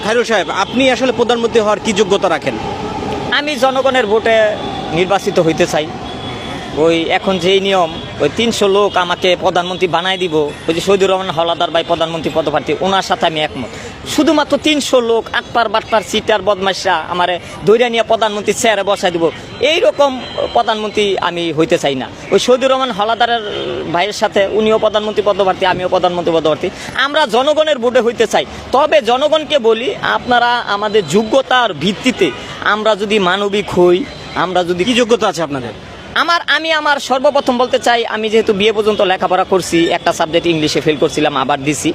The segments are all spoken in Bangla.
খায়রুল সাহেব, আপনি আসলে প্রধানমন্ত্রী হওয়ার কি যোগ্যতা রাখেন? আমি জনগণের ভোটে নির্বাচিত হইতে চাই। ওই এখন যেই নিয়ম, ওই 300 লোক আমাকে প্রধানমন্ত্রী বানাই দিব, ওই যে শহীদুর রহমান হাওলাদার ভাই প্রধানমন্ত্রী পদপ্রার্থী, ওনার সাথে আমি একমত। শুধুমাত্র 300 লোক আটপার বাটপার সিটার বদমাইশরা আমারে দৈরা নিয়ে প্রধানমন্ত্রী চেয়ারে বসাই দিব, এইরকম প্রধানমন্ত্রী আমি হইতে চাই না। ওই শহীদুর রহমান হাওলাদারের ভাইয়ের সাথে উনিও প্রধানমন্ত্রী পদপ্রার্থী, আমিও প্রধানমন্ত্রী পদপ্রার্থী। আমরা জনগণের ভোটে হইতে চাই। তবে জনগণকে বলি, আপনারা আমাদের যোগ্যতার ভিত্তিতে আমরা যদি মানবিক হই, আমরা যদি কি যোগ্যতা আছে আপনাদের? আমি আমার সর্বপ্রথম বলতে চাই, আমি যেহেতু বিএ পর্যন্ত লেখাপড়া করছি, একটা সাবজেক্ট ইংলিশে ফেল করছিলাম, আবার দিছি।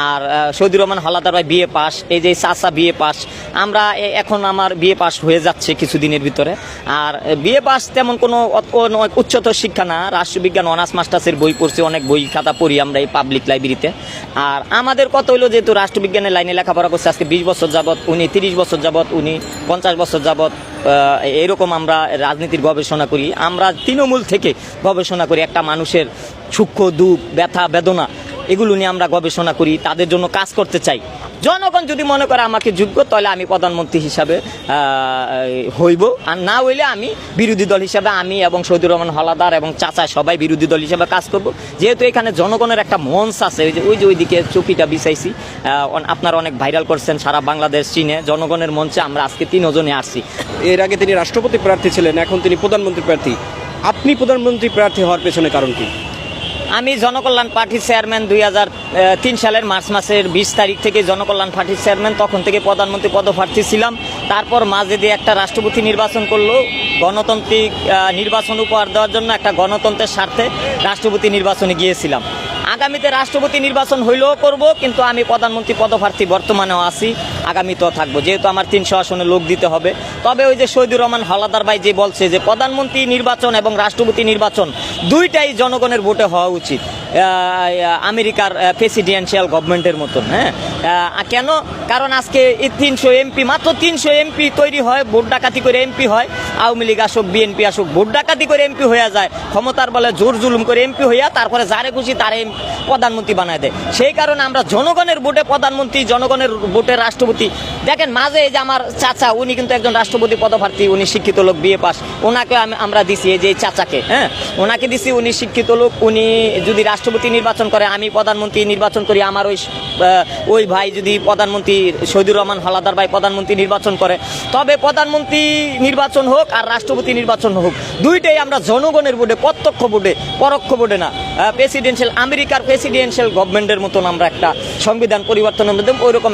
আর শহীদুর রহমান হাওলাদার ভাই বিএ পাস, এই যে চাচা বিএ পাস, আমরা এখন আমার বিএ পাস হয়ে যাচ্ছে কিছুদিনের ভিতরে। আর বিএ পাস তেমন কোনো উচ্চতর শিক্ষা না, রাষ্ট্রবিজ্ঞান অনার্স মাস্টার্সের বই পড়ছি, অনেক বই খাতা পড়ি আমরা এই পাবলিক লাইব্রেরিতে। আর আমাদের কত হইলো, যেহেতু রাষ্ট্রবিজ্ঞানের লাইনে লেখাপড়া করছে আজকে 20 বছর যাবৎ, উনি 30 বছর যাবৎ, উনি 50 বছর যাবৎ, এরকম আমরা রাজনীতির গবেষণা করি। আমরা তৃণমূল থেকে গবেষণা করি, একটা মানুষের সূক্ষ্ম দুঃখ ব্যথা বেদনা এগুলো নিয়ে আমরা গবেষণা করি, তাদের জন্য কাজ করতে চাই। জনগণ যদি মনে করে আমাকে যোগ্য, তাহলে আমি প্রধানমন্ত্রী হিসাবে হইব। আর না হইলে আমি বিরোধী দল হিসাবে, আমি এবং শহীদুর রহমান হাওলাদার এবং চাচা সবাই বিরোধী দল হিসাবে কাজ করব। যেহেতু এখানে জনগণের একটা মঞ্চ আছে, ওইদিকে চৌকিটা বিছাইছি, আপনারা অনেক ভাইরাল করছেন, সারা বাংলাদেশ চিনে। জনগণের মঞ্চে আমরা আজকে 3 জনে আসছি। এর আগে তিনি রাষ্ট্রপতি প্রার্থী ছিলেন, এখন তিনি প্রধানমন্ত্রী প্রার্থী। আপনি প্রধানমন্ত্রী প্রার্থী হওয়ার পেছনে কারণ কি? আমি জনকল্যাণ পার্টির চেয়ারম্যান 2003 সালের মার্চ মাসের 20 তারিখ থেকে জনকল্যাণ পার্টির চেয়ারম্যান, তখন থেকে প্রধানমন্ত্রী পদপ্রার্থী ছিলাম। তারপর মাঝে দিয়ে একটা রাষ্ট্রপতি নির্বাচন করলো, গণতান্ত্রিক নির্বাচন উপহার দেওয়ার জন্য একটা গণতন্ত্রের স্বার্থে রাষ্ট্রপতি নির্বাচনে গিয়েছিলাম। আগামীতে রাষ্ট্রপতি নির্বাচন হইলেও করব, কিন্তু আমি প্রধানমন্ত্রী পদপ্রার্থী বর্তমানেও আছি, আগামীতেও থাকবো, যেহেতু আমার 300 আসনে লোক দিতে হবে। তবে ওই যে শহীদুর রহমান হাওলাদার ভাই যে বলছে যে প্রধানমন্ত্রী নির্বাচন এবং রাষ্ট্রপতি নির্বাচন দুইটাই জনগণের ভোটে হওয়া উচিত, আমেরিকার প্রেসিডেন্সিয়াল গভর্নমেন্টের মতন। হ্যাঁ, কেন? কারণ আজকে এই 300 এমপি, মাত্র 300 এমপি তৈরি হয়, ভোট ডাকাতি করে এমপি হয়। আওয়ামী লীগ আসুক, বিএনপি আসুক, ভোট ডাকাতি করে এমপি হয়ে যায়, ক্ষমতার বলে জোর জুলুম করে এমপি হইয়া তারপরে যারে খুশি তারে প্রধানমন্ত্রী বানায় দেয়। সেই কারণে আমরা জনগণের ভোটে প্রধানমন্ত্রী, জনগণের ভোটে রাষ্ট্রপতি। দেখেন মাঝে এই যে আমার চাচা, উনি কিন্তু একজন রাষ্ট্রপতি পদপ্রার্থী, উনি শিক্ষিত লোক, বিএ পাস, ওনাকে আমরা দিছি, এই যে চাচাকে, হ্যাঁ ওনাকে দিছি, উনি শিক্ষিত লোক। উনি যদি রাষ্ট্রপতি নির্বাচন করে, আমি প্রধানমন্ত্রী নির্বাচন করি, আমার ওই ভাই যদি প্রধানমন্ত্রী শহীদুর রহমান হাওলাদার ভাই প্রধানমন্ত্রী নির্বাচন করে, তবে প্রধানমন্ত্রী নির্বাচন হোক আর রাষ্ট্রপতি নির্বাচন হোক, দুইটাই আমরা জনগণের ভোটে, প্রত্যক্ষ ভোটে, পরোক্ষ ভোটে না, প্রেসিডেন্সিয়াল আমেরিকার প্রেসিডেন্সিয়াল গভর্নমেন্টের মতন আমরা একটা সংবিধান পরিবর্তনের মধ্যে ওইরকম